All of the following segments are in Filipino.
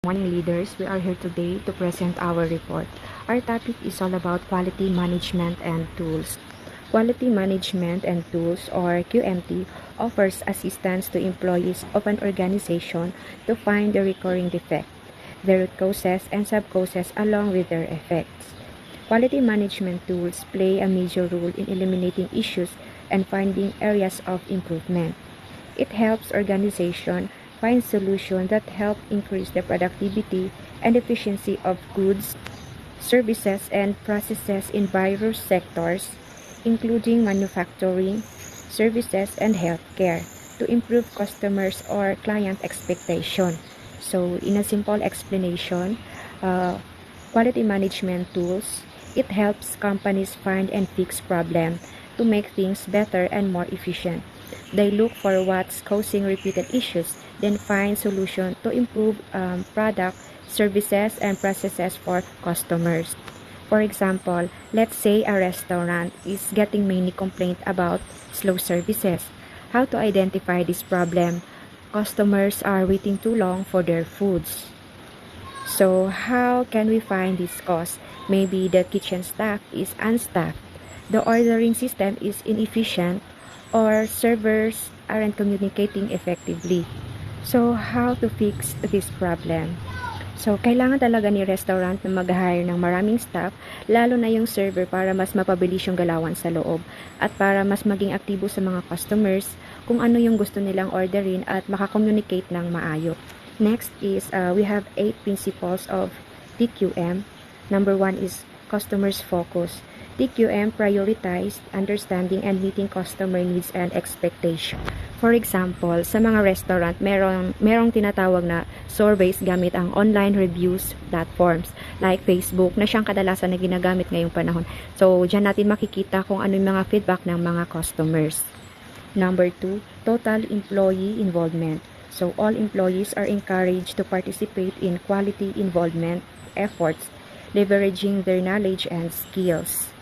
Morning leaders, we are here today to present our report. Our topic is all about quality management and tools. Quality management and tools, or QMT, offers assistance to employees of an organization to find the recurring defect, the root causes and sub-causes along with their effects. Quality management tools play a major role in eliminating issues and finding areas of improvement. It helps organizations find solutions that help increase the productivity and efficiency of goods, services, and processes in various sectors, including manufacturing, services, and healthcare, to improve customers' or client expectation. So, in a simple explanation, quality management tools, it helps companies find and fix problems to make things better and more efficient. They look for what's causing repeated issues, then find solutions to improve product, services, and processes for customers. For example, let's say a restaurant is getting many complaints about slow services. How to identify this problem? Customers are waiting too long for their foods. So how can we find this cause? Maybe the kitchen staff is unstaffed, the ordering system is inefficient, or servers aren't communicating effectively. So, how to fix this problem? So, kailangan talaga ni restaurant na mag-hire ng maraming staff, lalo na yung server para mas mapabilis yung galawan sa loob at para mas maging aktibo sa mga customers kung ano yung gusto nilang orderin at makakommunicate ng maayos. Next is, we have 8 principles of TQM. Number 1 is customers focus. TQM prioritized understanding and meeting customer needs and expectations. For example, sa mga restaurant, merong tinatawag na surveys gamit ang online reviews platforms like Facebook na siyang kadalasan na ginagamit ngayong panahon. So, dyan natin makikita kung ano yung mga feedback ng mga customers. Number 2, total employee involvement. So, all employees are encouraged to participate in quality involvement efforts, leveraging their knowledge and skills.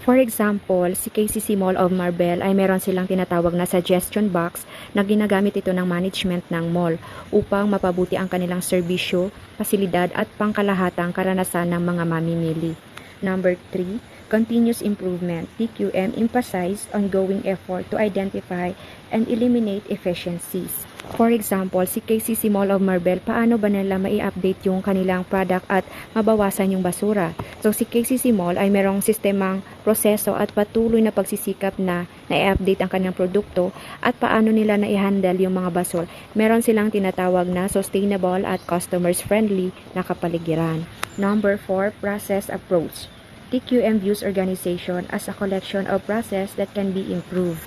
For example, si KCC Mall of Marbel ay meron silang tinatawag na suggestion box na ginagamit ito ng management ng mall upang mapabuti ang kanilang serbisyo, pasilidad at pangkalahatang karanasan ng mga mamimili. Number 3, continuous improvement. TQM emphasized ongoing effort to identify and eliminate efficiencies. For example, si KCC Mall of Marbel, paano ba nila mai-update yung kanilang product at mabawasan yung basura? So, si KCC Mall ay merong sistemang proseso at patuloy na pagsisikap na i-update ang kanilang produkto at paano nila na i-handle yung mga basura. Meron silang tinatawag na sustainable at customers-friendly na kapaligiran. Number 4, process approach. TQM views organization as a collection of process that can be improved.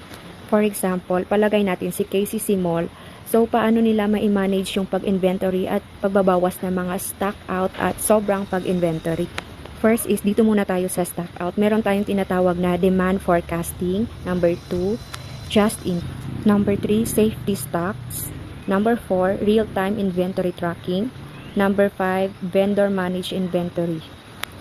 For example, palagay natin si KCC Mall. So, paano nila ma-manage yung pag-inventory at pagbabawas ng mga stock out at sobrang pag-inventory? First is, dito muna tayo sa stock out. Meron tayong tinatawag na demand forecasting. Number 2, just in. Number 3, safety stocks. Number 4, real-time inventory tracking. Number 5, vendor managed inventory.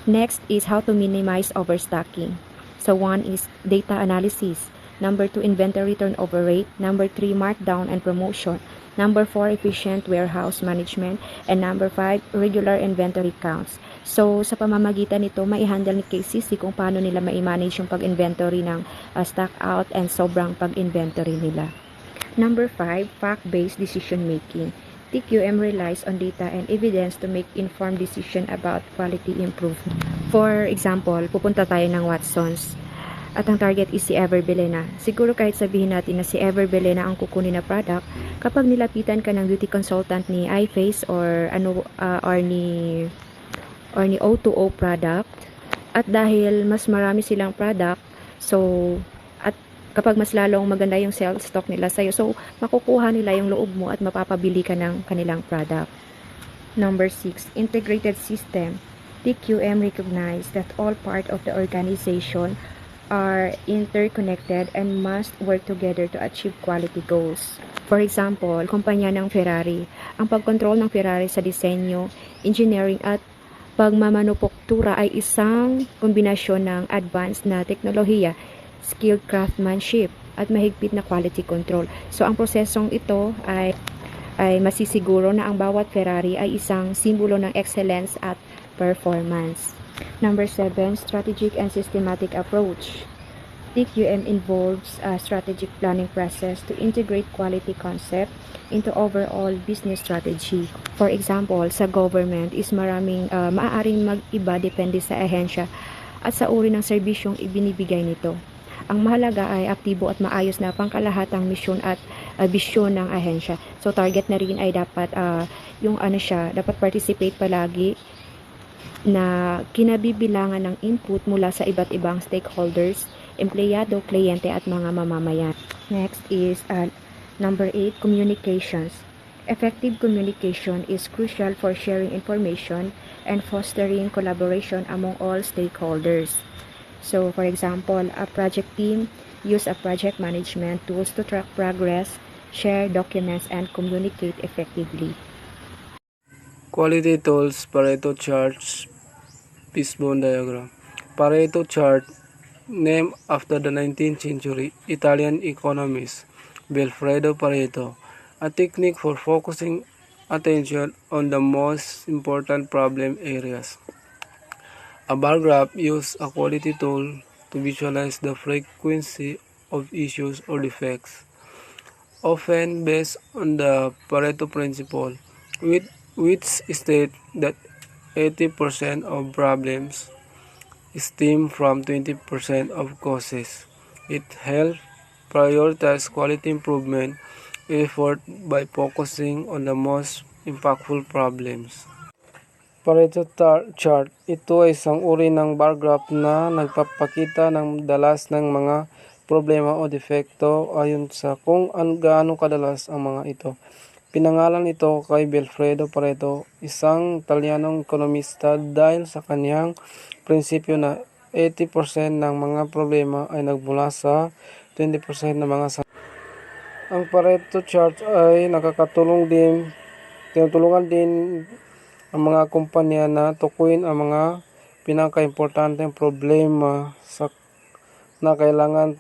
Next is how to minimize overstocking. So, 1 is data analysis. Number 2, inventory turnover rate. Number 3, markdown and promotion. Number 4, efficient warehouse management. And number 5, regular inventory counts. So, sa pamamagitan nito, mai-handle ni KCC kung paano nila mai-manage yung pag-inventory ng stock out and sobrang pag-inventory nila. Number 5, fact-based decision making. TQM relies on data and evidence to make informed decision about quality improvement. For example, pupunta tayo ng Watsons at ang target is si Everbelena. Siguro kahit sabihin natin na si Everbelena ang kukunin na product, kapag nilapitan ka ng beauty consultant ni iFace or ni O2O product, at dahil mas marami silang product, so at kapag mas lalong maganda yung sales stock nila sa'yo, so makukuha nila yung loob mo at mapapabili ka ng kanilang product. Number 6, integrated system. TQM recognized that all part of the organization are interconnected and must work together to achieve quality goals. For example, kumpanya ng Ferrari. Ang pagkontrol ng Ferrari sa disenyo, engineering at pagmamanupuktura ay isang kombinasyon ng advanced na teknolohiya, skilled craftsmanship, at mahigpit na quality control. So, ang prosesong ito ay ay masisiguro na ang bawat Ferrari ay isang simbolo ng excellence at performance. Number 7, strategic and systematic approach. TQM involves a strategic planning process to integrate quality concept into overall business strategy. For example, sa government is maaaring mag-iba depende sa ahensya at sa uri ng serbisyong ibinibigay nito. Ang mahalaga ay aktibo at maayos na pangkalahatang misyon at bisyon ng ahensya. So target na rin ay dapat dapat participate palagi na kinabibilangan ng input mula sa iba't ibang stakeholders, empleyado, kliyente at mga mamamayan. Next is number 8, communications. Effective communication is crucial for sharing information and fostering collaboration among all stakeholders. So, for example, a project team use a project management tools to track progress, share documents, and communicate effectively. Quality tools, Pareto charts, fishbone diagram. Pareto chart, named after the 19th century Italian economist Vilfredo Pareto, a technique for focusing attention on the most important problem areas. A bar graph uses a quality tool to visualize the frequency of issues or defects, often based on the Pareto principle, which states that 80% of problems stem from 20% of causes. It helps prioritize quality improvement effort by focusing on the most impactful problems. Pareto chart, ito ay isang uri ng bar graph na nagpapakita ng dalas ng mga problema o defekto ayon sa kung gaano kadalas ang mga ito. Pinangalan ito kay Vilfredo Pareto, isang Italianong ekonomista dahil sa kanyang prinsipyo na 80% ng mga problema ay nagmula sa 20% ng mga Ang Pareto chart ay tinutulungan din ang mga kumpanya na tukuyin ang mga pinaka-importanteng problema na kailangan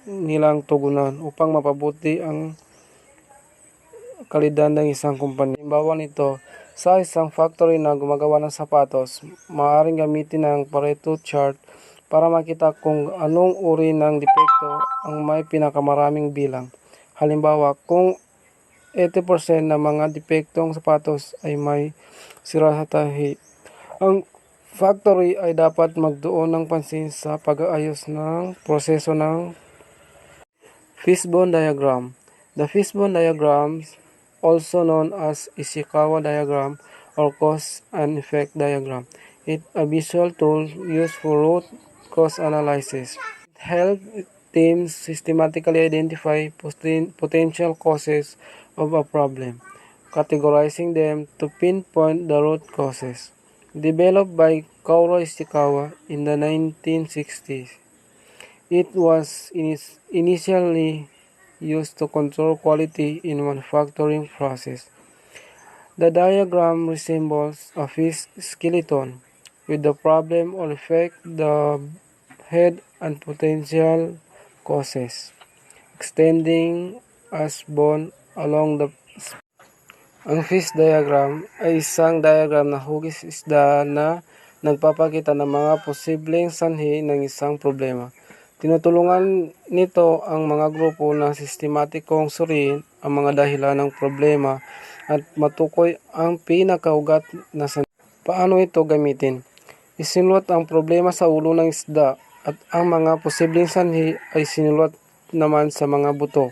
nilang tugunan upang mapabuti ang kalidad ng isang kumpanya. Halimbawa nito, sa isang factory na gumagawa ng sapatos, maaaring gamitin ang Pareto chart para makita kung anong uri ng depekto ang may pinakamaraming bilang. Halimbawa, kung 80% ng mga depektong sapatos ay may sira sa tahi, ang factory ay dapat magtuon ng pansin sa pag-aayos ng proseso ng fishbone diagram. The fishbone diagram, also known as Ishikawa diagram or cause and effect diagram, is a visual tool used for root cause analysis. It helps teams systematically identify potential causes of a problem, categorizing them to pinpoint the root causes. Developed by Kaoru Ishikawa in the 1960s, it was initially used to control quality in manufacturing process. The diagram resembles a fish skeleton, with the problem or effect, the head, and potential causes, extending as bone along the Ang fish diagram ay isang diagram na hugis isda na nagpapakita ng mga posibleng sanhi ng isang problema. Tinutulungan nito ang mga grupo na sistematikong suriin ang mga dahilan ng problema at matukoy ang pinakaugat na sanhi. Paano ito gamitin? Isinulat ang problema sa ulo ng isda at ang mga posibleng sanhi ay sinulat naman sa mga buto.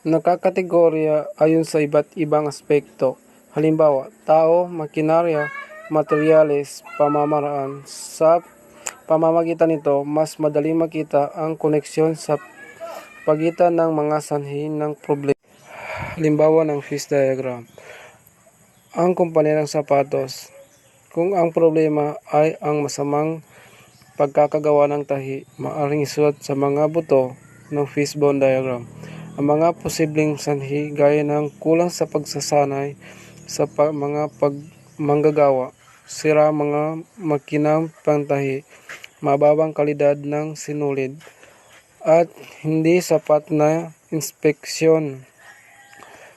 Nakakategorya ayon sa iba't ibang aspekto. Halimbawa, tao, makinarya, materyales, pamamaraan. Sa pamamagitan nito, mas madaling makita ang koneksyon sa pagitan ng mga sanhi ng problema. Halimbawa ng fish diagram. Ang kumpanya ng sapatos. Kung ang problema ay ang masamang pagkakagawa ng tahi, maaaring isulat sa mga buto ng fishbone diagram ang mga posibleng sanhi gaya ng kulang sa pagsasanay sa mga manggagawa, sira mga makinang pantahi, mababang kalidad ng sinulid, at hindi sapat na inspeksyon.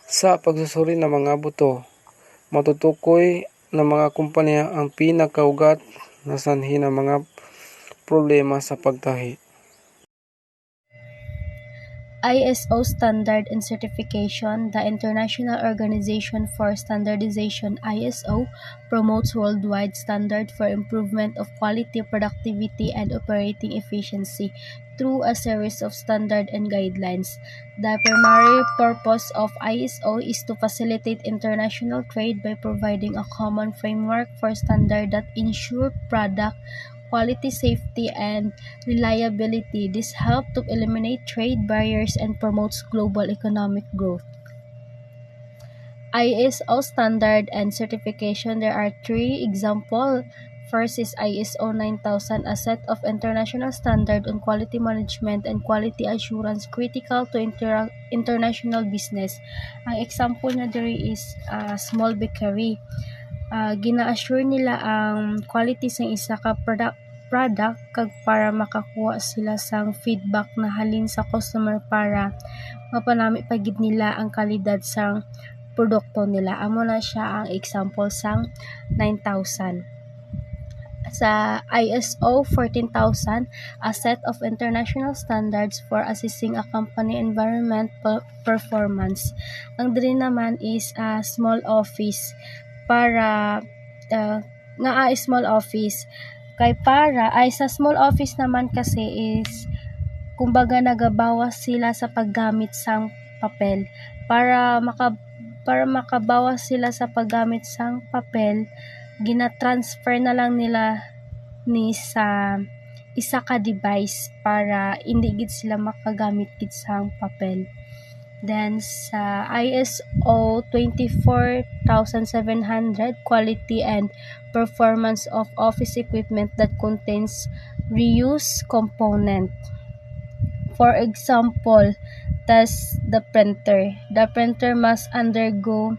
Sa pagsusuri ng mga buto, matutukoy ng mga kumpanya ang pinakaugat na sanhi ng mga problema sa pagtahi. ISO Standard and Certification, the International Organization for Standardization (ISO), promotes worldwide standard for improvement of quality, productivity, and operating efficiency through a series of standard and guidelines. The primary purpose of ISO is to facilitate international trade by providing a common framework for standard that ensure product quality, safety, and reliability. This helps to eliminate trade barriers and promotes global economic growth. ISO standard and certification, there are three examples. First is ISO 9000, a set of international standard on quality management and quality assurance critical to international business. Ang example na diri is small bakery. Gina-assure nila ang quality sa isa ka product kag para makakuha sila sang feedback na halin sa customer para mapanami pagid nila ang kalidad sang produkto nila. Amo na siya ang example sang 9000. Sa ISO 14000, a set of international standards for assessing a company environment performance. Ang diri naman is a small office para small office kay para ay sa small office naman kasi is kumbaga nagabawas sila sa paggamit sang papel para makabawas sila sa paggamit sang papel, gina-transfer na lang nila ni sa isa ka device para hindi gid sila makagamit gid sang papel. Then sa ISO 24700, quality and performance of office equipment that contains reuse component. For example, test the printer. The printer must undergo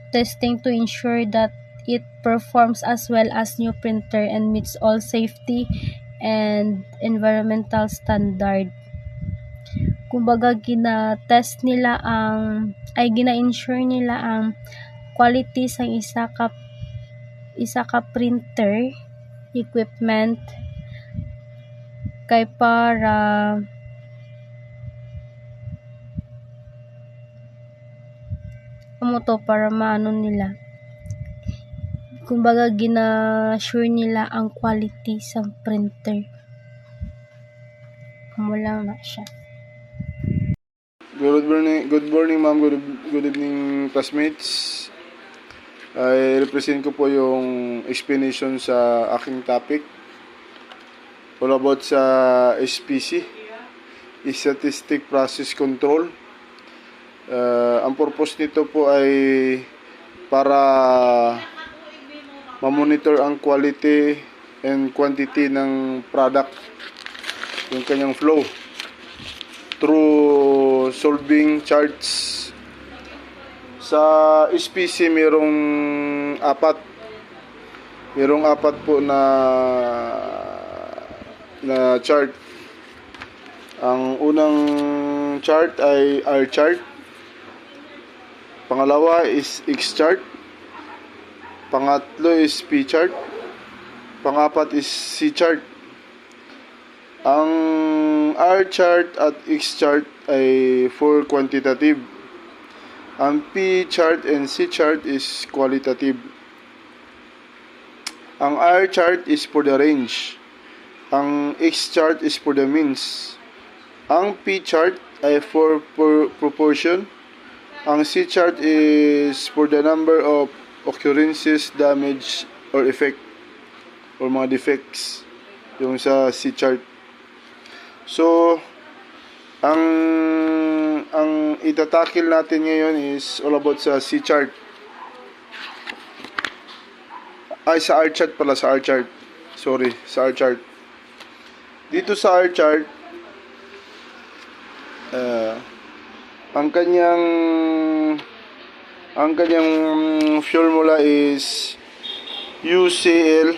testing to ensure that it performs as well as new printer and meets all safety and environmental standard. Kumbaga gina-test nila gina-ensure nila ang quality sa isa ka printer equipment kay para maano nila. Kumbaga gina-sure nila ang quality sa printer. Amo lang na siya. Good morning ma'am, good evening classmates. I represent ko po yung explanation sa aking topic all about sa SPC, Statistic Process Control. Ang purpose nito po ay para ma-monitor ang quality and quantity ng product, yung kanyang flow, through solving charts. Sa SPC merong apat po na chart. Ang unang chart ay R chart, pangalawa is X chart, pangatlo is P chart, pangapat is C chart. Ang R chart at X chart ay for quantitative. Ang P chart and C chart is qualitative. Ang R chart is for the range. Ang X chart is for the means. Ang P chart ay for proportion. Ang C chart is for the number of occurrences, damage, or effect, or mga defects, yung sa C chart. So, ang itatakil natin ngayon is all about sa C chart. Sa R chart pala, sa R chart. Sorry, sa R chart. Dito sa R chart, ang kanyang formula is UCL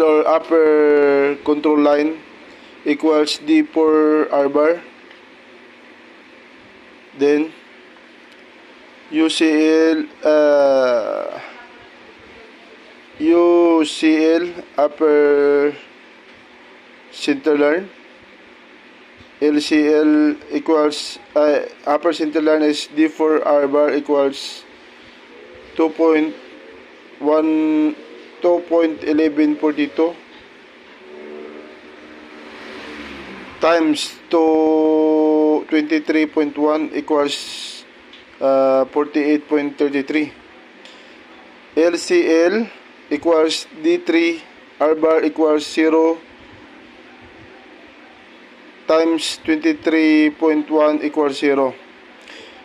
or upper control line equals D for R bar. Then UCL upper centerline. LCL equals upper centerline is D for R bar equals 2.1142 times 23.1 equals 48.33. LCL equals D3 R bar equals 0 times 23.1 equals 0.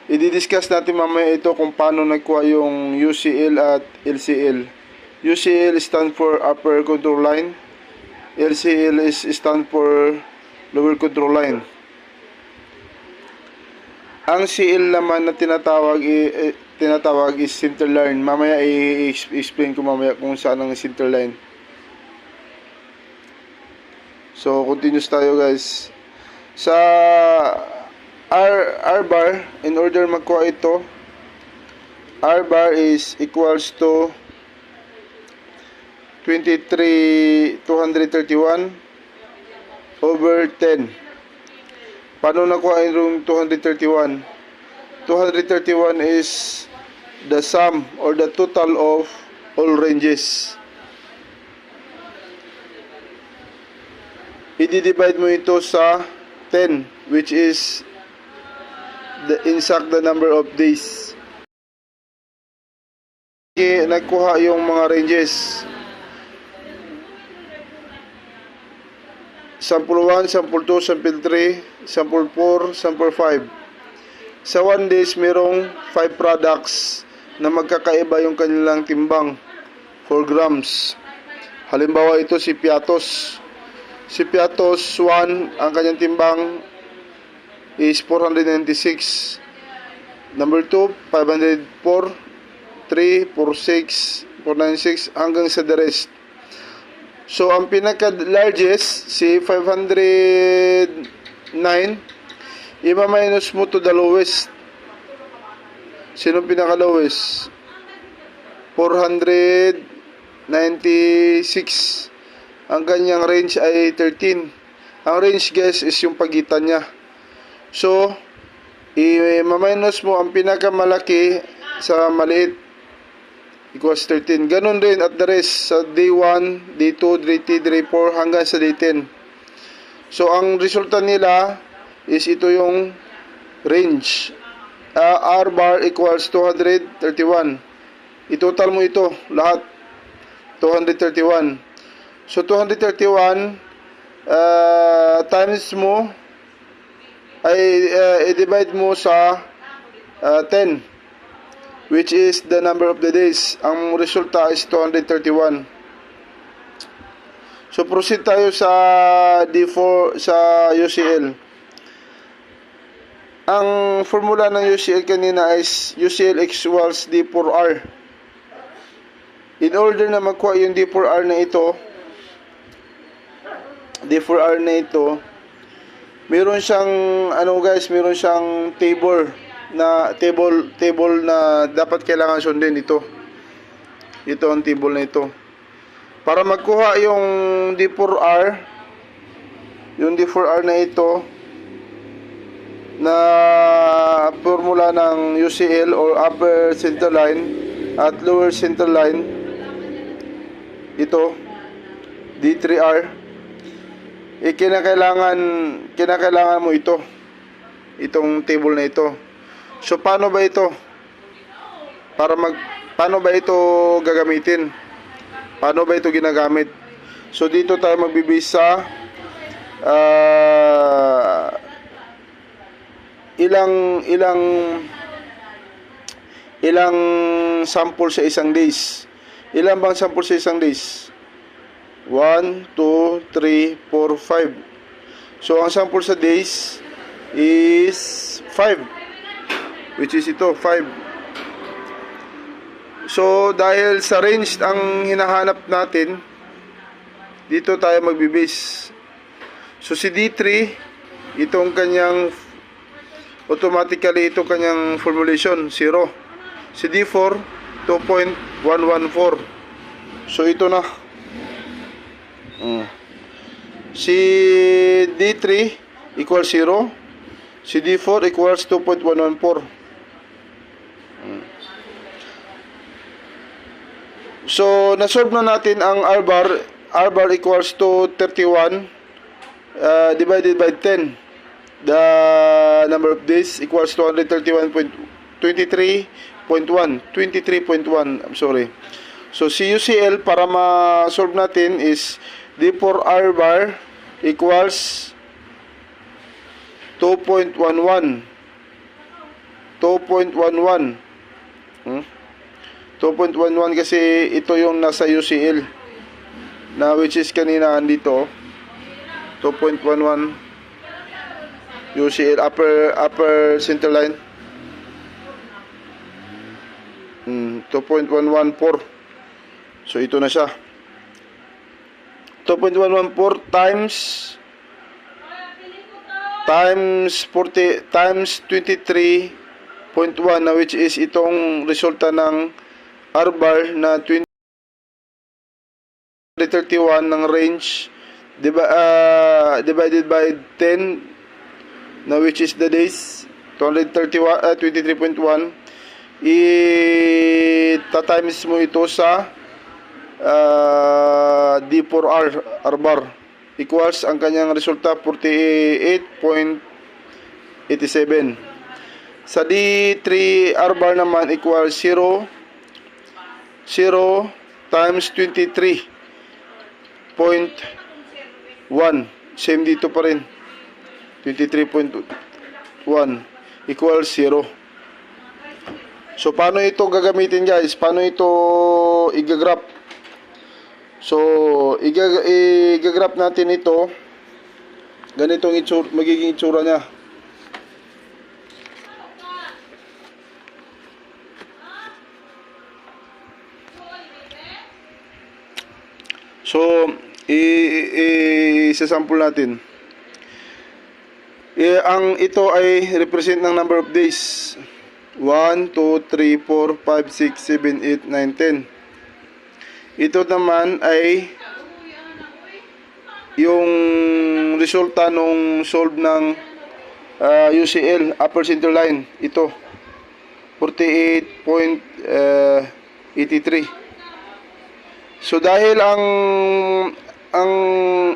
I-discuss natin mamaya ito kung paano nagkuha yung UCL at LCL. UCL stand for upper control line. LCL is stand for lower control line. Ang CL naman na tinatawag is center line. Mamaya i-explain ko mamaya kung saan ang center line. So, continuous tayo guys. Sa R bar, in order magkuha ito, R bar is equals to 231 over 10. Paano nakuha yung 231? 231 is the sum or the total of all ranges. I-divide mo ito sa 10, which is the number of days. Nagkuha yung mga ranges. Sample 1, sample 2, sample 3, sample 4, sample 5. Sa 1 days, merong 5 products na magkakaiba yung kanilang timbang, 4 grams. Halimbawa ito si Piatos. Si Piatos 1, ang kanyang timbang is 496. Number 2, 504, 3, 46, 496, hanggang sa the rest. So, ang pinaka-largest, si 509, i-minus mo to the lowest. Sino pinaka-lowest? 496. Ang kanyang range ay 13. Ang range, guys, is yung pagitan niya. So, i-minus mo ang pinakamalaki sa maliit. Equals 13. Ganun din at the rest sa day 1, day 2, day 3, day 4 hanggang sa day 10. So, ang resulta nila is ito yung range. R bar equals 231. I-total mo ito, lahat. 231. So, 231 times mo ay i-divide mo sa 10, which is the number of the days. Ang resulta is 231. So, proceed tayo sa D4, sa UCL. Ang formula ng UCL kanina is UCL equals D4R. In order na magkuha yung D4R na ito, meron siyang, meron siyang table na dapat kailangan sundin ito. Ito ang table na ito. Para magkuha yung D4R, na ito, na formula ng UCL or upper center line at lower center line, ito, D3R, kinakailangan mo ito, itong table na ito. So, paano ba ito? Paano ba ito gagamitin? Paano ba ito ginagamit? So, dito tayo magbibase sa ilang sample sa isang days. Ilan bang sample sa isang days? 1, 2, 3, 4, 5. So, ang sample sa days is 5. Which is ito, 5. So, dahil sa range ang hinahanap natin, dito tayo magbibase. So si D3, itong kanyang automatically ito kanyang formulation 0. Si D4 2.114. So ito na. Si D3 equals 0. Si D4 equals 2.114. So, na-solve na natin ang R bar. R bar equals to 31 divided by 10. The number of days equals 23.1. I'm sorry. So, CUCL para ma-solve natin is D4 R bar equals 2.11. 2.11 kasi ito yung nasa UCL na which is kanina andito 2.11 UCL upper center line 2.114. So ito na siya 2.114 times 40 times 23.1 na which is itong resulta ng R bar na 2031 ng range divided by 10 na which is the days 23.1 i-times mo ito sa D4R R bar equals ang kanyang resulta 48.87. Sa D3 R bar naman equals 0 times 23.1 same dito pa rin 23.1 equals 0. So paano ito gagamitin guys? Paano ito igagraph? So igagraph natin ito ganitong magiging itsura niya. So, isasample natin. Ang ito ay represent ng number of days. 1, 2, 3, 4, 5, 6, 7, 8, 9, 10. Ito naman ay yung resulta nung solve ng UCL, upper center line. Ito, 48.83. So dahil ang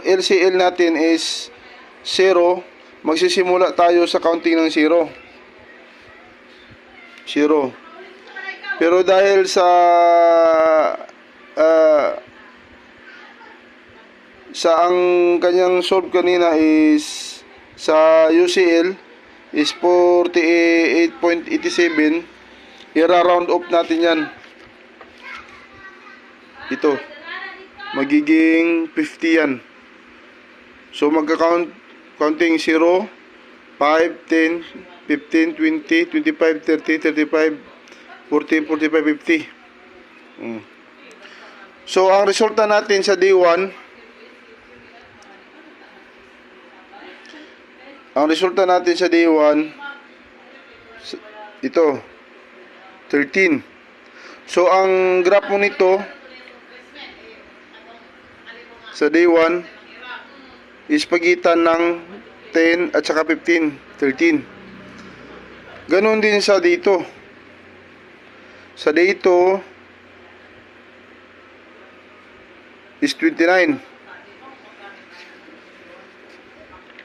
LCL natin is 0, magsisimula tayo sa counting ng 0. Pero dahil sa ang kanyang solve kanina is sa UCL is 48.87, i-round off natin yan. Ito, magiging 50 yan. So, counting 0, 5, 10, 15, 20, 25, 30, 35, 40, 45, 50. So, ang resulta natin sa day 1, ito, 13. So, ang graph mo nito, sa day 1 is pagitan ng 10 at saka 15, 13. Ganon din sa dito. Sa dito is 29.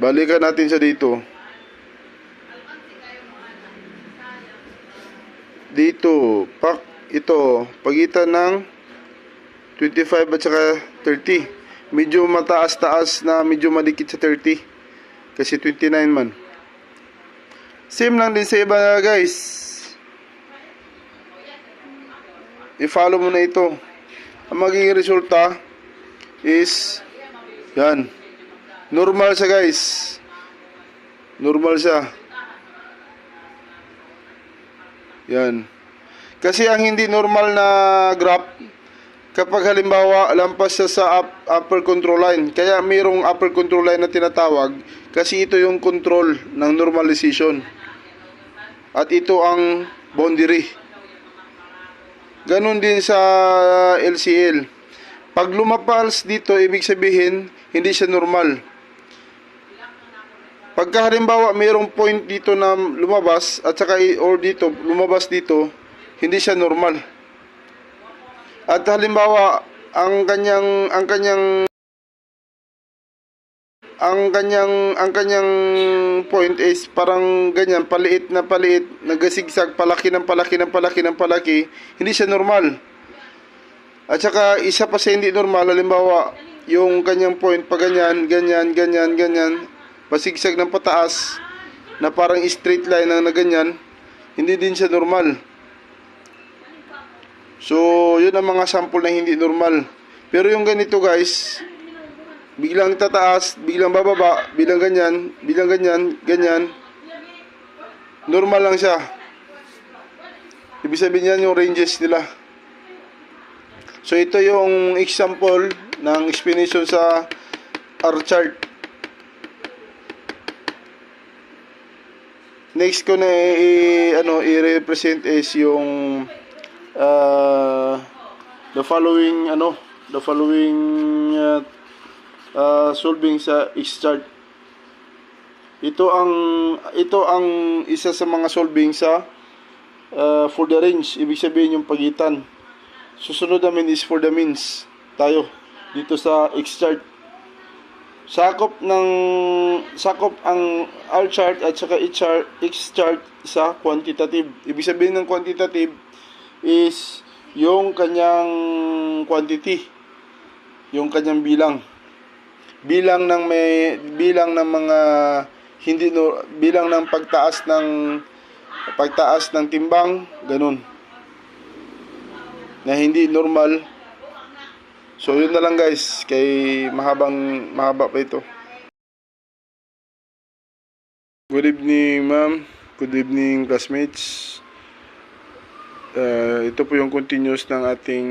Balikan natin sa dito. Dito, ito, pagitan ng 25 at saka 30. Medyo mataas-taas na medyo madikit sa 30 kasi 29 man. Same lang din sa iba guys. I-follow mo na ito. Ang magiging resulta is yan. Normal siya guys. Normal siya. Yan. Kasi ang hindi normal na graph kapag halimbawa lampas siya sa upper control line. Kaya mayroong upper control line na tinatawag kasi ito yung control ng normalization. At ito ang boundary. Ganon din sa LCL. Pag lumapals dito, ibig sabihin, hindi siya normal. Pagka halimbawa mayroong point dito na lumabas at saka or dito lumabas dito, hindi siya normal. At halimbawa ang kanyang point is parang ganyan, paliit, nagasigsag, palaki, hindi siya normal. At saka isa pa sa hindi normal, halimbawa yung kanyang point pa ganyan, pasigsag ng pataas na parang straight line na ganyan, hindi din siya normal. So, yun ang mga sample na hindi normal. Pero yung ganito guys, biglang tataas, biglang bababa, biglang ganyan, ganyan, normal lang siya. Ibig sabihin yan yung ranges nila. So, ito yung example ng explanation sa R chart. Next ko na i-represent is yung the following solving sa X chart. Ito ang isa sa mga solving sa for the range, ibig sabihin yung pagitan. Susunod namin is for the means tayo dito sa X chart. Sakop ang R chart at saka X chart sa quantitative. Ibig sabihin ng quantitative is yung kanyang quantity, yung kanyang bilang ng mga bilang ng pagtaas ng timbang, ganun, na hindi normal. So yun na lang guys, kay mahaba pa ito. Good evening ma'am, good evening classmates. Ito po yung continuous ng ating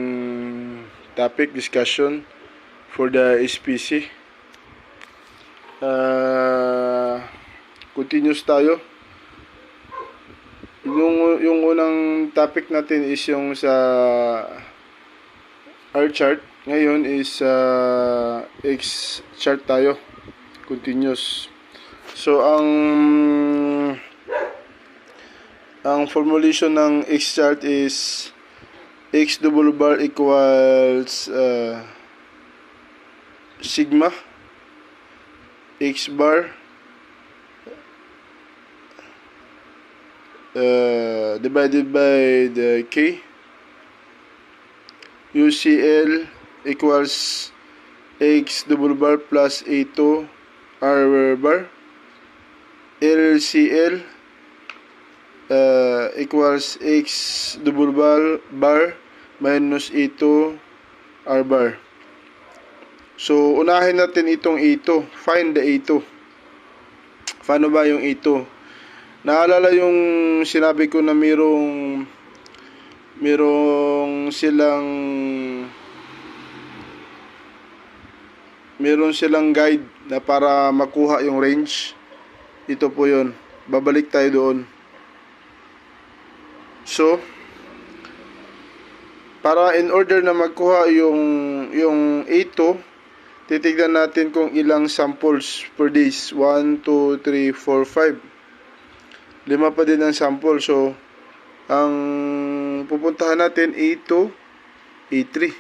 topic discussion for the SPC. Continuous tayo. Yung unang topic natin is yung sa R chart. Ngayon is X chart tayo. Continuous. So ang formulation ng X chart is X double bar equals sigma X bar divided by the K. UCL equals X double bar plus A2 R bar. LCL equals X double bar minus A2 R bar. So, unahin natin itong A2. Find the A2. Paano ba yung A2? Naalala yung sinabi ko na merong silang guide na para makuha yung range. Ito po yun. Babalik tayo doon. So, para in order na magkuha yung A2, titignan natin kung ilang samples per days. 1, 2, 3, 4, 5. 5 pa din ang sample. So, ang pupuntahan natin A2, A3.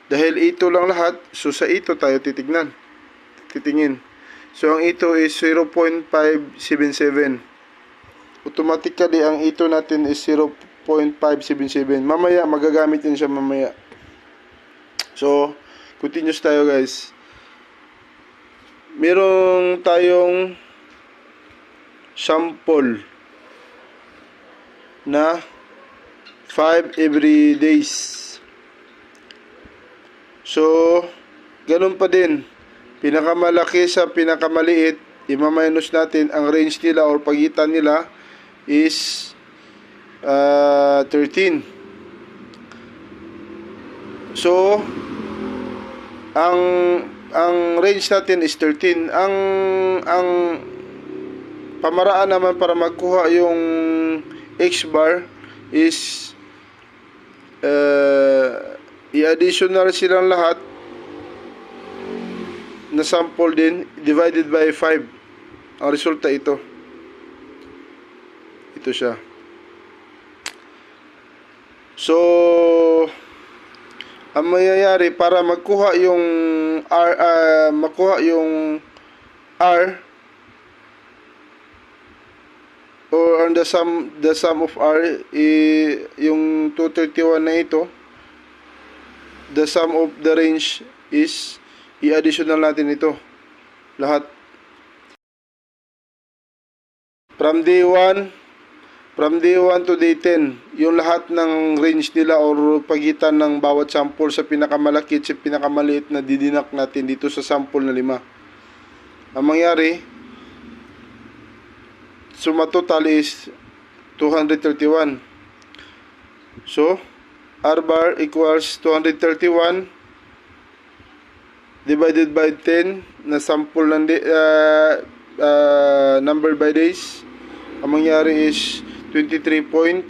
Dahil A2 lang lahat, so sa A2 tayo titingin. So, ang A2 is 0.577. Automatically, ang A2 natin is 0.577. Mamaya, magagamit din siya mamaya. So, continuous tayo guys. Meron tayong sample na 5 every days. So, ganun pa din. Pinakamalaki sa pinakamaliit, i-minus natin ang range nila or pagitan nila is 13. So, ang range natin is 13. Ang pamaraan naman para magkuha yung X bar is i-additional silang lahat na sample din divided by 5. Ang resulta ito siya. So ang mangyayari para makuha yung R or on the sum of R, yung 231 na ito, the sum of the range is i-additional natin ito lahat from day 1 to day 10, yung lahat ng range nila or pagitan ng bawat sample sa pinakamalaki at sa pinakamaliit na didinak natin dito sa sample na 5. Ang mangyari, suma total is 231. So, R bar equals 231 divided by 10 na sample ng number by days. Ang mangyari is 23.1.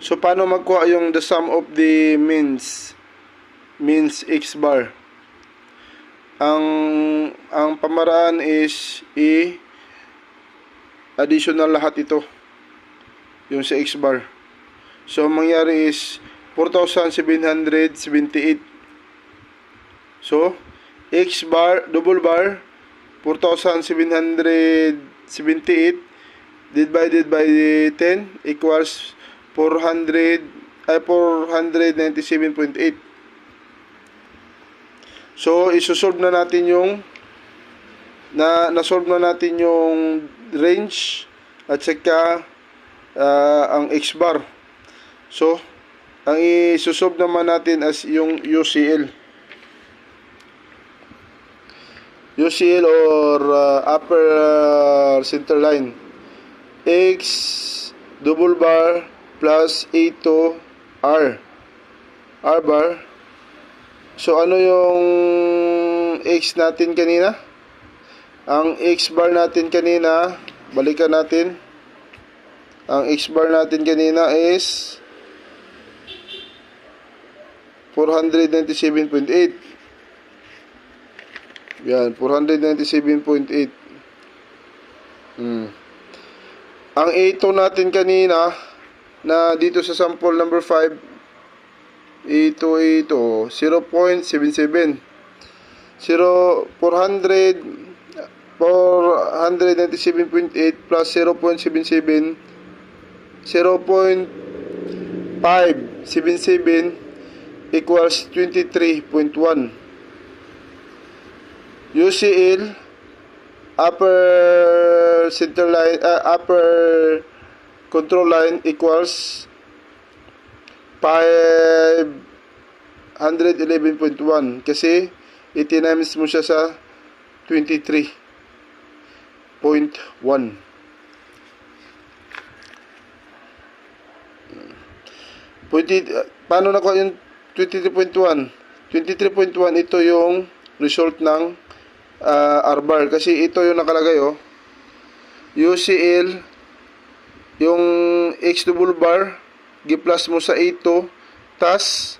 So, paano magkuha yung the sum of the means X bar? Ang pamaraan is additional lahat ito yung sa X bar. So ang mangyari is 4,778. So X bar, double bar, 4,778 divided by 10 equals 497.8. So isosolve na natin yung na-solve na natin yung range at saka ang X bar. So ang isosolve naman natin as yung UCL or upper center line, X double bar plus A2 R bar. So ano yung X natin kanina? Ang X bar natin kanina, balikan natin. Ang X bar natin kanina is 497.8. Yan, 497.8. Ang A2 natin kanina na dito sa sample number 5, A2 0.77. 497.8 plus 0.77, 0.577 equals 23.1. UCL upper center line, upper control line equals 511.1 kasi itinamis mo siya sa 23.1. Paano nakuha yung 23.1? 23.1 ito yung result ng R bar kasi ito yung nakalagay UCL yung X double bar gi-plus mo sa A2 tas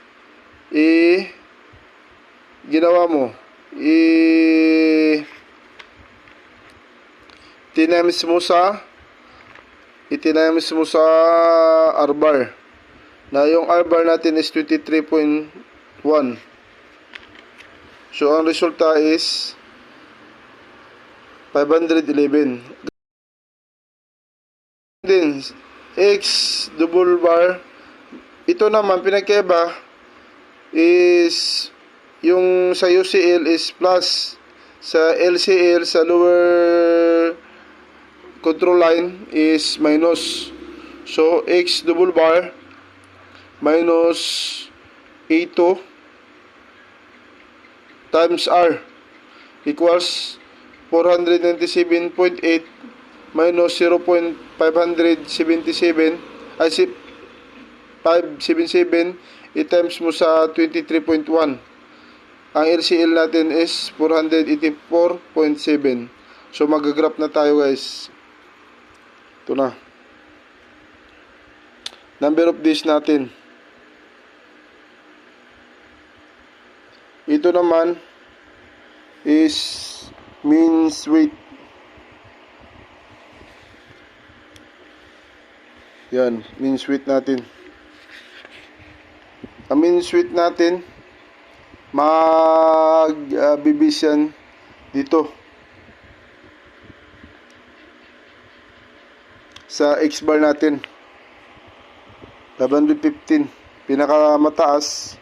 ginawa mo itinamis mo sa R bar na yung R bar natin is 23.1. So ang resulta is 511. Then X double bar, ito naman pinagkaiba is yung sa UCL is plus, sa LCL sa lower control line is minus. So X double bar minus A2 times R equals 497.8 minus 0.577 577 i-times mo sa 23.1. Ang LCL natin is 484.7. So mag-graph na tayo guys. Ito na. Number of days natin. Ito naman is means weight. Yan, means weight natin. Ang means weight natin bibis yan dito sa X bar natin 1115 pinakamataas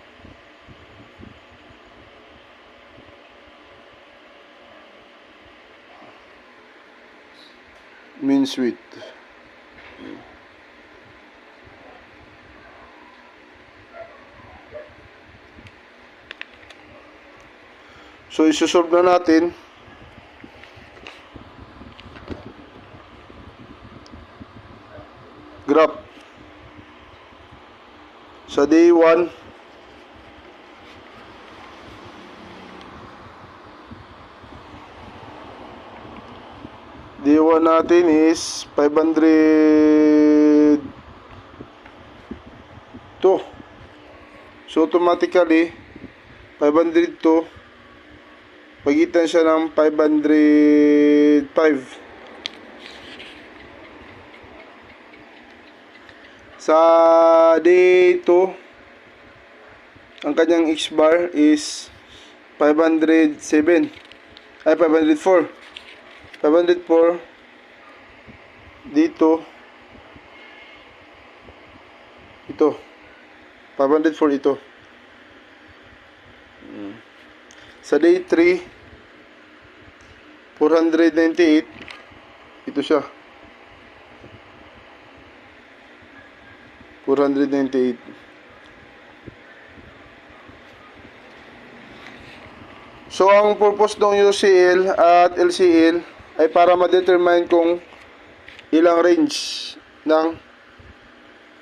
mean sweet. So isusolve na natin. Graph sa day 1 natin is 502. So automatically 502 pagitan siya ng 505. Sa day 2, ang kanyang X bar is 507. Ay, 504. 504. Dito. Ito. 504 ito. Sa day 3, 498. Ito siya. 498. So, ang purpose ng UCL at LCL ay para ma-determine kung ilang range ng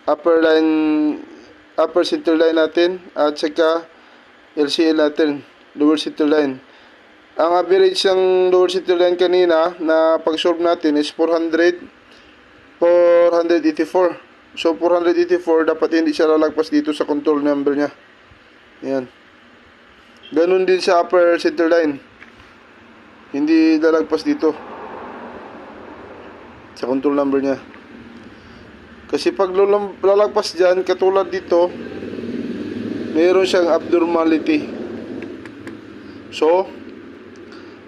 upper center line natin at saka LCL natin, lower center line. Ang average ng lower center line kanina na pag-solve natin is 484. So, 484, dapat hindi siya lalagpas dito sa control number niya. Ayan. Ganun din sa upper center line. Hindi lalagpas dito sa control number niya. Kasi pag lalagpas dyan, katulad dito, mayroon siyang abnormality. So,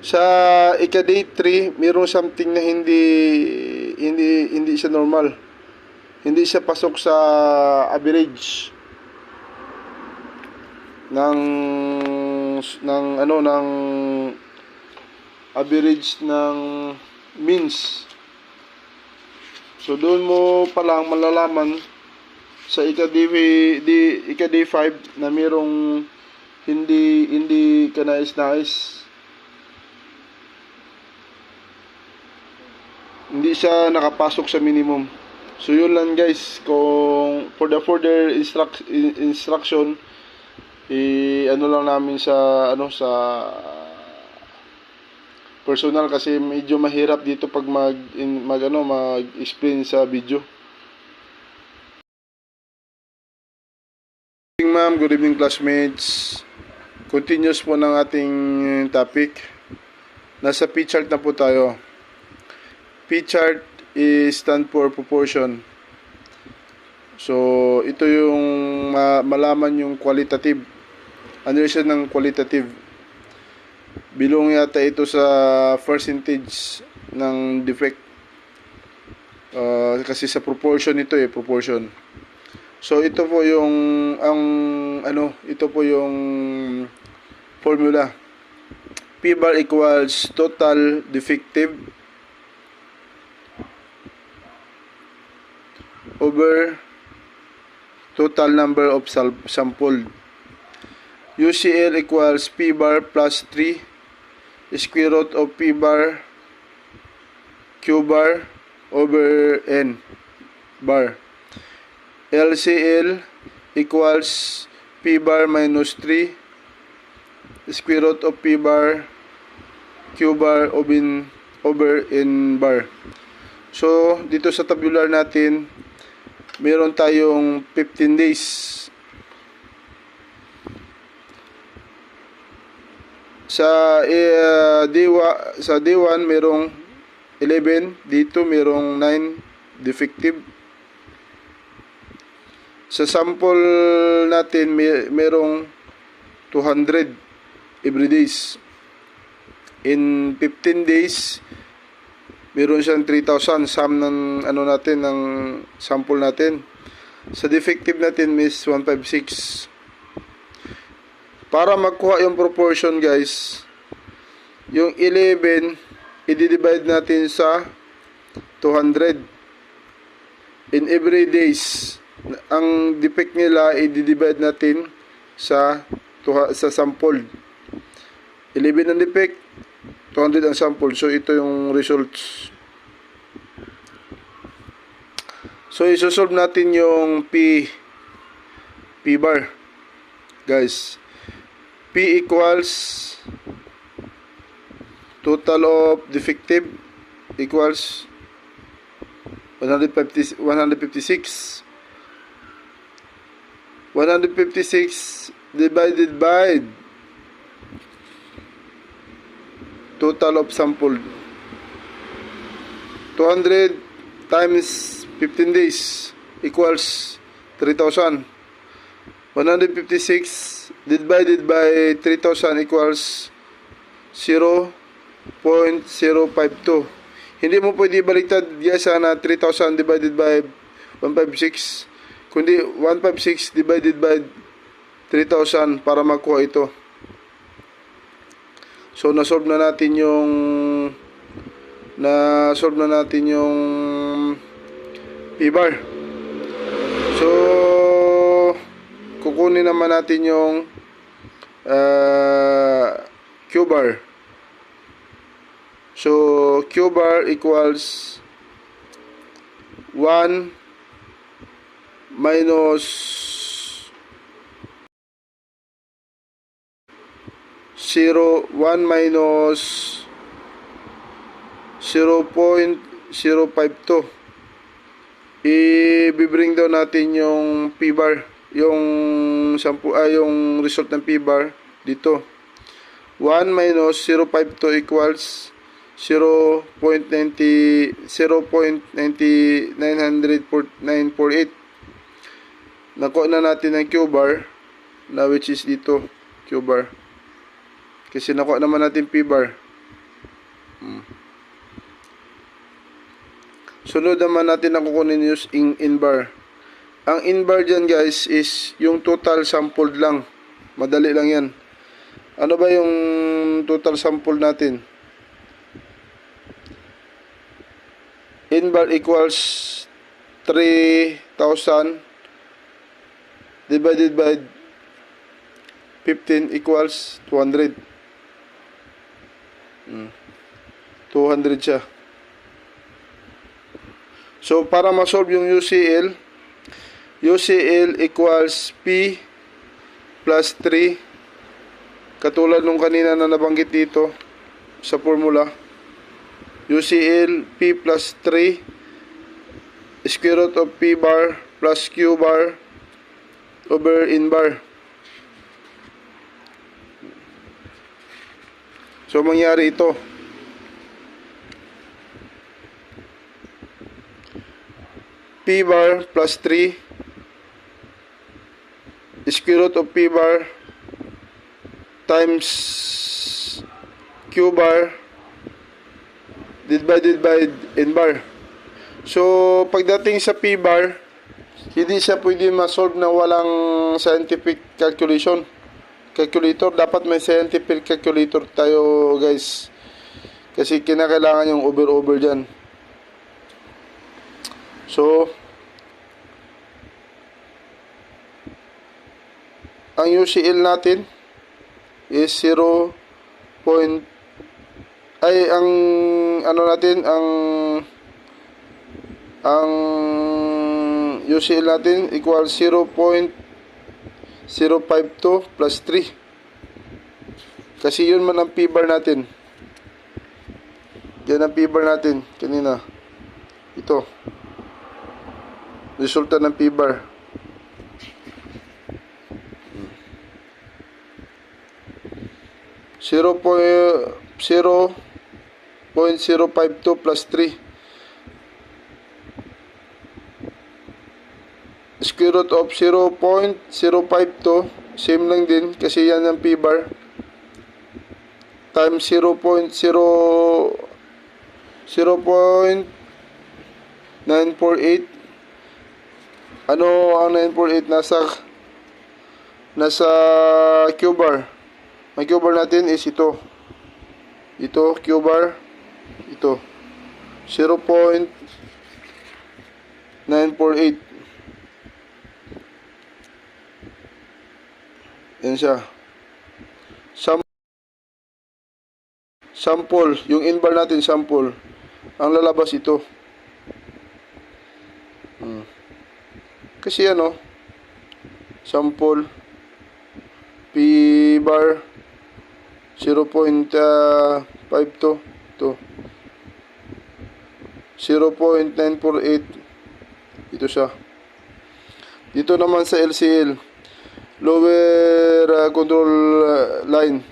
sa ika-day 3, mayroon something na hindi siya normal. Hindi siya pasok sa average ng average ng means. So doon mo pa lang malalaman sa ika-day 5 na mayroong hindi kanais-nais. Hindi siya nakapasok sa minimum. So yun lang guys, kung for the further instruction ano lang namin sa personal kasi medyo mahirap dito pag mag-explain sa video. Good evening ma'am, good evening classmates. Continuous po ng ating topic. Nasa P-chart na po tayo. P-chart is stand for proportion. So, ito yung malaman yung qualitative. Ano siya ng qualitative? Bilong yata ito sa percentage ng defect. Kasi sa proportion ito proportion. So, ito po yung ito po yung formula. P bar equals total defective over total number of sampled. UCL equals P bar plus 3 square root of P bar Q bar over N bar. LCL equals P bar minus 3 square root of P bar Q bar over N bar. So, dito sa tabular natin, meron tayong 15 days. Sa day 1 merong 11, dito merong 9 defective. Sa sample natin merong 200 every days. In 15 days meron siyang 3,000 sum ng natin ng sample natin. Sa defective natin is 156. Para magkuha yung proportion guys, yung 11 i-divide natin sa 200. In every days, ang defect nila i-divide natin sa sample. 11 ang defect, 200 ang sample. So ito yung results. So isosolve natin yung P bar. Guys, P equals total of defective equals 156. 156 divided by total of sample. 200 times 15 days equals 3,000. 156 divided by 3,000 equals 0.052. Hindi mo pwede baliktad guys na 3,000 divided by 156, kundi 156 divided by 3,000 para makuha ito. So na-solve na natin yung P-bar. So kukunin naman natin yung Q-bar. So Q-bar equals 1 minus 0.052. I-bring down natin yung P-bar, yung result ng P-bar dito. 1 minus 0.52 equals 0.948. Nakuha na natin ang Q-bar na which is dito, Q-bar. Kasi nakuha naman natin P-bar. Sunod naman natin na kukunin yung in-bar. Ang in-bar dyan guys is yung total sample lang. Madali lang yan. Ano ba yung total sample natin? In-bar equals 3,000 divided by 15 equals 200. 200 siya. So para ma-solve yung UCL equals P plus 3, katulad nung kanina na nabanggit dito sa formula. UCL P plus 3 square root of P bar plus Q bar over N bar. So mangyari ito, P bar plus 3 square root of P bar times Q bar divided by N bar. So pagdating sa P bar, hindi siya pwede ma-solve na walang scientific calculator. Dapat may scientific calculator tayo guys, kasi kinakailangan yung over dyan. So ang UCL natin is 0. Ang UCL natin equals 0.052 0.52 plus 3. Kasi yun man ang p-bar natin. Yan ang p-bar natin kanina. Ito. Resulta ng p-bar. 0.052 plus 3. Square root of 0.052, same lang din kasi yan ang p-bar, times 0.948. Ano ang 948? Nasa q-bar. Ang q-bar natin is ito. Ito, q-bar. Ito. 0.948. Yan siya. Sample. Yung in-bar natin, sample. Ang lalabas ito. Kasi ano, sample. P-bar. 0.52. Ito. 0.948. Ito siya. Dito naman sa LCL. Lower control line.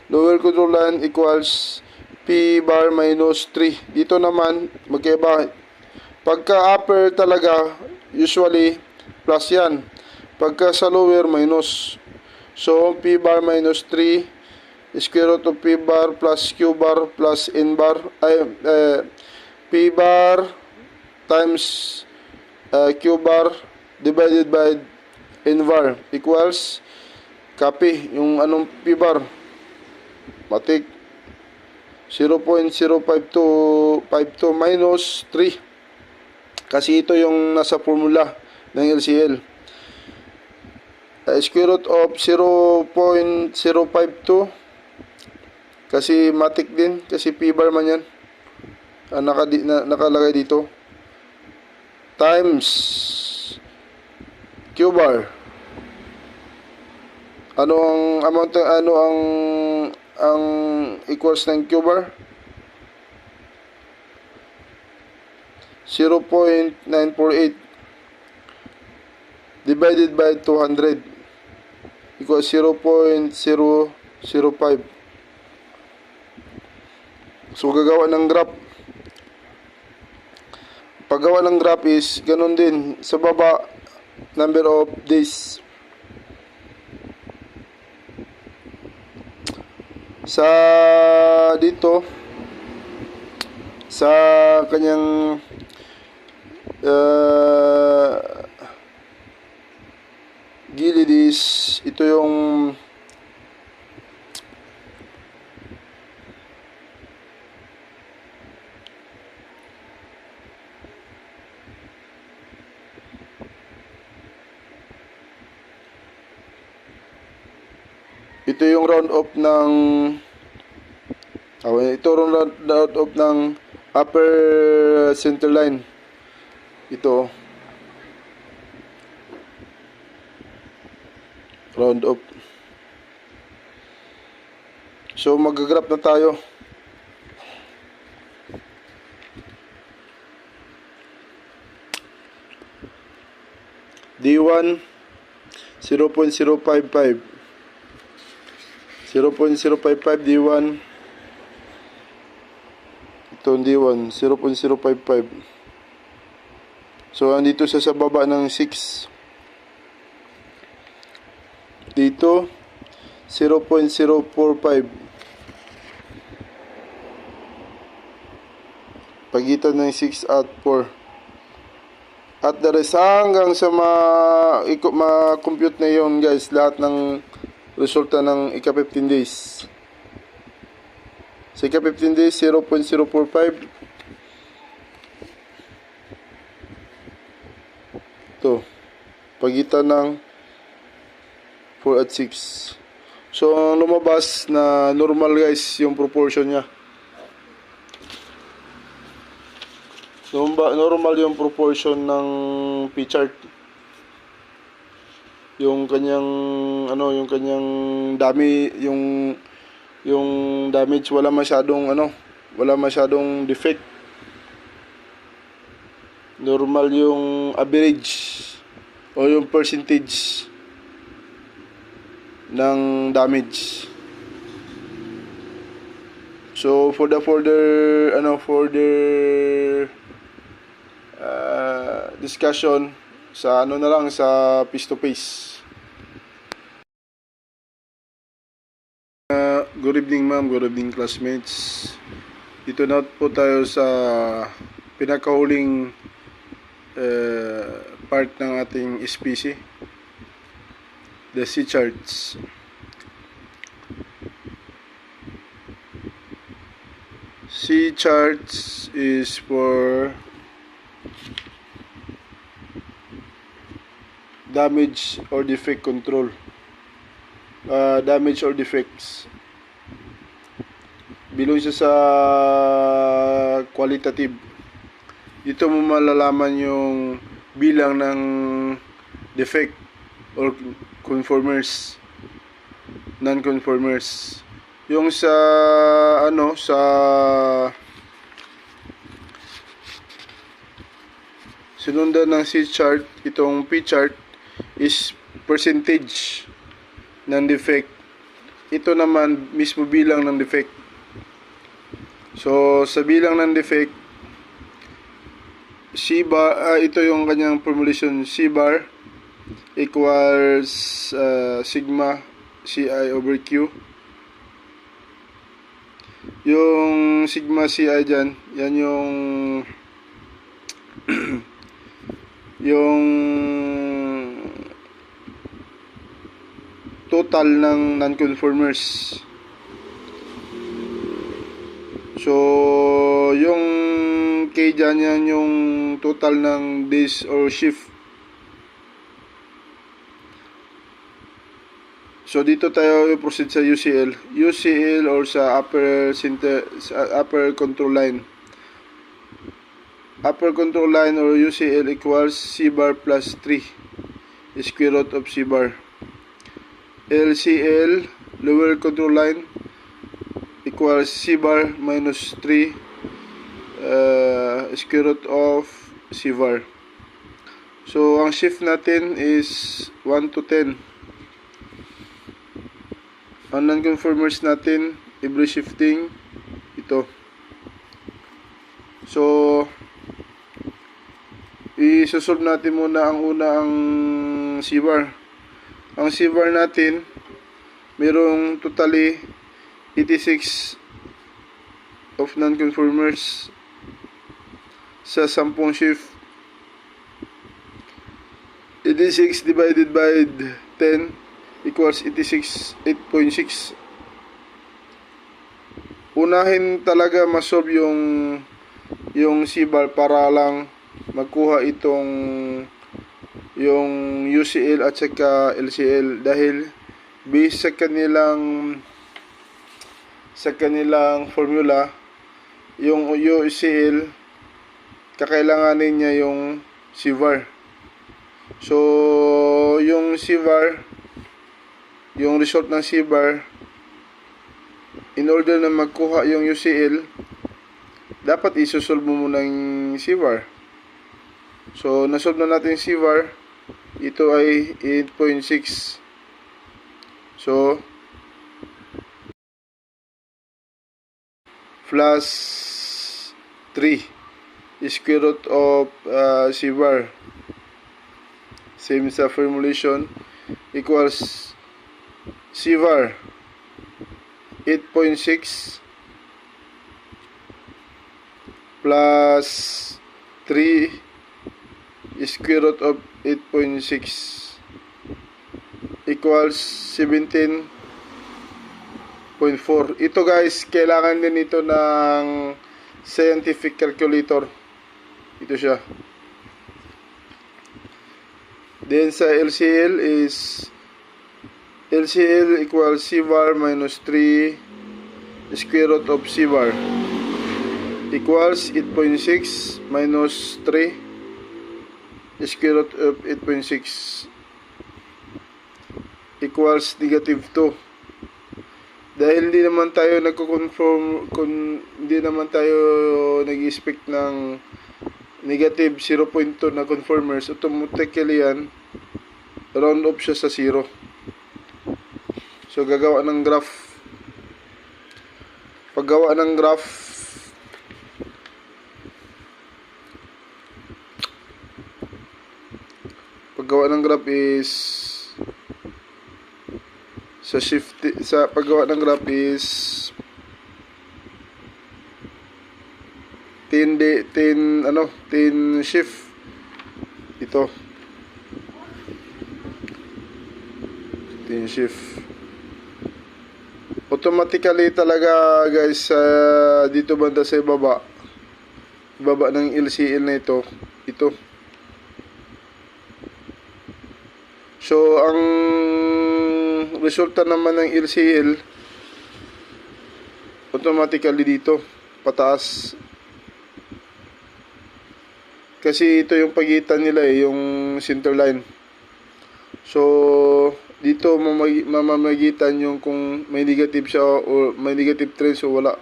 Lower control line equals P bar minus 3. Dito naman, magkaiba. Pagka upper talaga, usually, plus yan. Pagka sa lower, minus. So, P bar minus 3, square root of P bar plus Q bar plus N bar. P bar times Q bar divided by N bar equals, copy yung anong P bar, matik 0.052 minus 3 kasi ito yung nasa formula ng LCL. Square root of 0.052 kasi matik din kasi P bar man yan, nakalagay dito, times Q bar. Ano ang amount, ano ang equals ng Q bar? 0.948 divided by 200 equals 0.005. So gagawa ng graph. Paggawa ng graph is ganun din. Sa baba, number of days. Sa dito, sa kanyang gilid is ito yung round off ng ito round off ng upper center line. Ito round off. So mag-graph na tayo. D1 0.055 D1. Ito D1 0.055. So andito sa baba ng 6. Dito 0.045. Pagitan ng 6 at 4. At the rest hanggang sa ma-compute na yun guys, lahat ng resulta ng ika-15 days. Sa ika-15 days 0.045. Ito, pagitan ng 4 at 6. So lumabas na normal guys yung proportion niya. Normal yung proportion ng P-chart. yung kanyang yung kanyang yung damage, wala masyadong defect. Normal yung average o yung percentage ng damage. So for the further discussion sa sa face to face. Good evening ma'am, good evening classmates. Dito na po tayo sa pinakahuling part ng ating SPC, the C charts. C charts is for damage or defect control. Damage or defects. Bilong siya sa qualitative. Dito mo malalaman yung bilang ng defect or conformers, non-conformers. Yung sa sinundan ng C chart, itong P chart is percentage ng defect. Ito naman mismo bilang ng defect. So sa bilang ng defect, C bar, ito yung kanyang formulation, C bar equals sigma CI over Q. Yung sigma CI dyan, yan yung yung total ng non-conformers. So yung K dyan, yan yung total ng days or shift. So dito tayo i-proceed sa UCL. UCL or sa upper control line. Upper control line or UCL equals C bar plus 3 square root of C bar. LCL, lower control line, equals C bar minus 3 square root of C bar. So ang shift natin is 1 to 10. Ang non-conformers natin, every shifting, ito. So i-solve natin muna ang C bar. Ang C bar natin, mayroong totally 86 of non-conformers sa 10 shift. 86 divided by 10 equals 8.6. Unahin talaga masolve yung C bar para lang magkuha itong yung UCL at saka LCL, dahil based sa kanilang formula, yung UCL kakailanganin niya yung C bar. So yung C bar, yung result ng C bar, in order na magkuha yung UCL, dapat isosolve mo muna yung C bar. So nasolve na natin yung C bar. Ito ay 8.6. So plus 3 square root of C bar, same sa formulation, equals C bar 8.6 plus 3 square root of 8.6 equals 17.4. Ito guys, kailangan din ito ng scientific calculator. Ito siya. Then sa LCL is LCL equals C bar minus 3 square root of C bar equals 8.6 minus 3 square root of 8.6. equals negative 2. Dahil hindi naman tayo nagko-conform, hindi naman tayo nag-expect ng negative 0.2 na conformers, automatically yan, round off siya sa 0. So, gagawa ng graph. Paggawa ng graph, is paggawa ng graph is 10 shift ito, 10 shift automatically talaga guys. Dito banda sa ibaba ng LCL na ito. So, ang resulta naman ng LCL, automatically dito, pataas. Kasi ito yung pagitan nila yung center line. So, dito mamamagitan yung kung may negative siya o may negative trend o wala.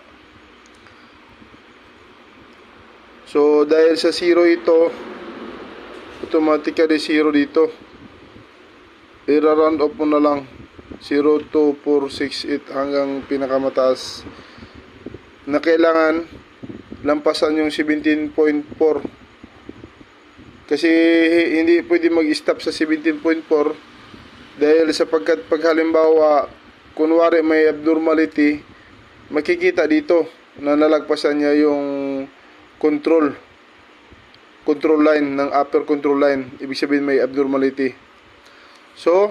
So, dahil sa 0 ito, automatically 0 dito. I-round off mo na lang 0, 2, 4, 6, 8 hanggang pinakamataas na kailangan lampasan yung 17.4 kasi hindi pwede mag-stop sa 17.4 dahil sapagkat pag halimbawa kunwari may abnormality, makikita dito na nalagpasan niya yung control line ng upper control line, ibig sabihin may abnormality. So,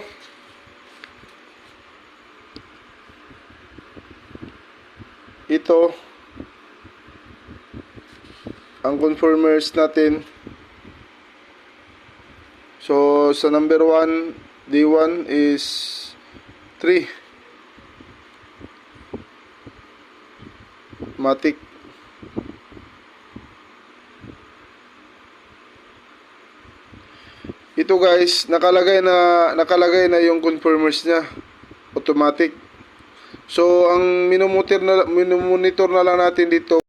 ito ang conformers natin. So, sa number 1, D1 is 3. Matic. Ito guys, nakalagay na yung conformers niya, automatic. So, ang minomonitor na lang natin dito,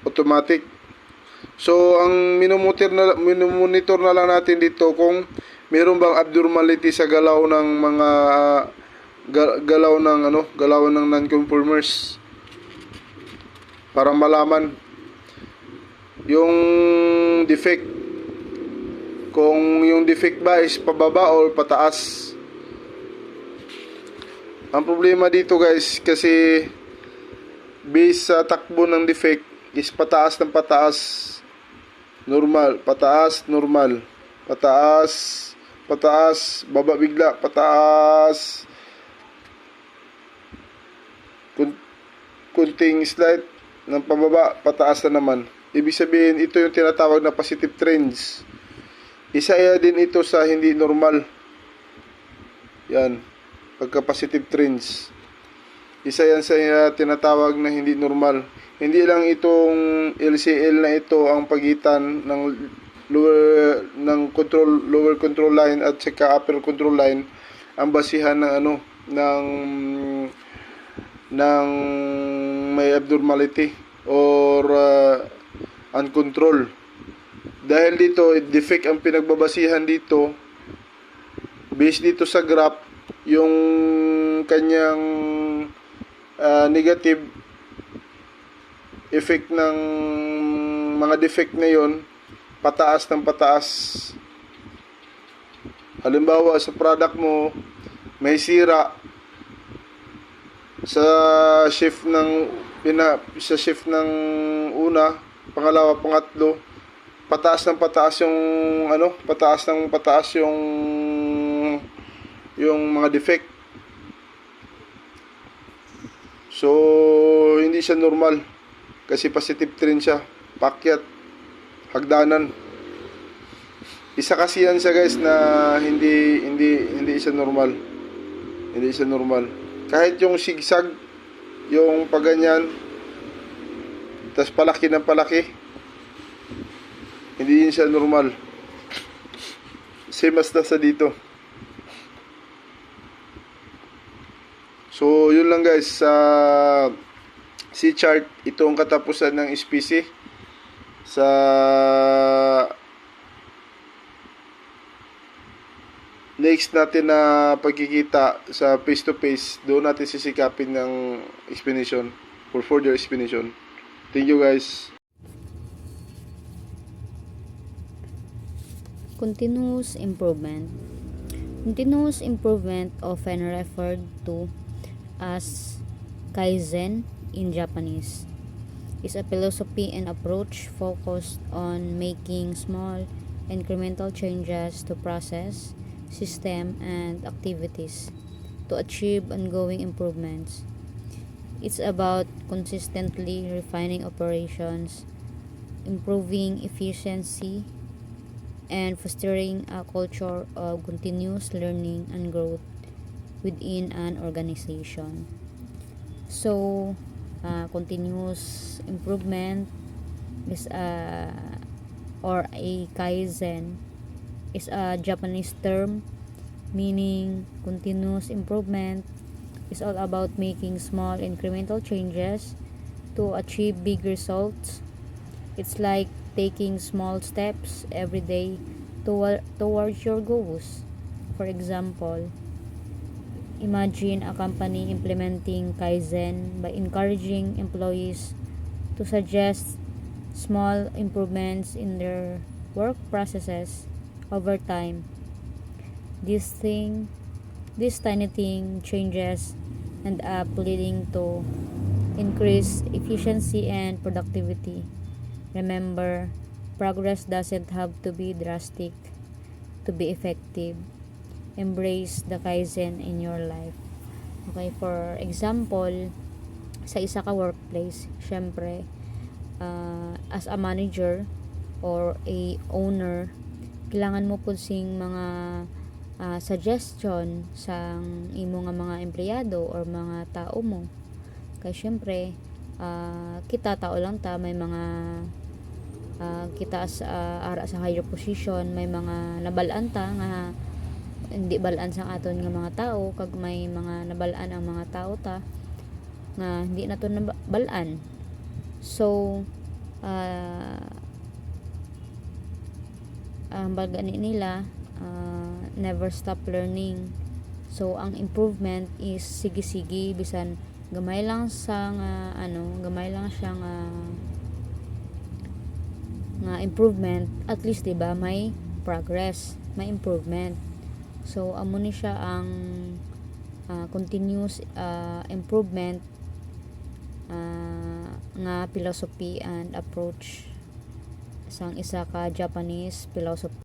automatic. So, ang minomonitor na lang natin dito kung mayroon bang abnormality sa galaw ng mga galaw ng non-conformers para malaman yung defect. Kung yung defect ba is pababa o pataas. Ang problema dito guys, kasi base sa takbo ng defect is pataas ng pataas. Normal, pataas, normal. Pataas, baba bigla, pataas. Kunting slide ng pababa, pataas na naman. Ibig sabihin, ito yung tinatawag na positive trends. Isa din ito sa hindi normal. Yan. Pagka-positive trends. Isa yan sa tinatawag na hindi normal. Hindi lang itong LCL na ito ang pagitan ng lower control line at saka upper control line ang basihan ng may abnormality or uncontrolled. Dahil dito, defect ang pinagbabasihan dito, based dito sa graph, yung kanyang negative effect ng mga defect na yon, pataas ng pataas. Halimbawa, sa product mo, may sira sa shift ng una, pangalawa, pangatlo, pataas ng pataas yung mga defect. So, hindi siya normal kasi positive trend siya, pakyat, hagdanan. Isa kasi yan siya guys na hindi siya normal. Hindi siya normal. Kahit yung zigzag, yung paganyan, tas palaki ng palaki, hindi yun siya normal. Same as nasa dito. So, yun lang guys. Sa C chart, ito ang katapusan ng SPC. Sa next natin na pagkikita sa face to face, doon natin sisikapin ng explanation for further explanation. Thank you guys. Continuous improvement. Continuous improvement, often referred to as Kaizen in Japanese, is a philosophy and approach focused on making small, incremental changes to process, system, and activities to achieve ongoing improvements. It's about consistently refining operations, improving efficiency, and fostering a culture of continuous learning and growth within an organization. So, continuous improvement is or a Kaizen is a Japanese term meaning continuous improvement is all about making small incremental changes to achieve big results. It's like taking small steps every day towards your goals. For example, imagine a company implementing Kaizen by encouraging employees to suggest small improvements in their work processes over time. This tiny thing changes end up leading to increased efficiency and productivity. Remember, progress doesn't have to be drastic to be effective. Embrace the Kaizen in your life. Okay, for example, sa isa ka workplace, syempre, as a manager or a owner, kailangan mo po sing mga suggestion sa imo nga mga empleyado or mga tao mo. Kaya syempre, kita tao lang ta, may mga kita sa ara sa higher position, may mga nabalaan ta nga hindi balaan sa aton nga mga tao, kag may mga nabalaan ang mga tao ta nga hindi nato nabalaan. So ang bagani nila, never stop learning. So ang improvement is sige-sige, bisan gamay lang sa gamay lang siya nga improvement, at least diba may progress, may improvement. So amo ni siya ang continuous improvement nga philosophy and approach sang isa ka Japanese philosophy.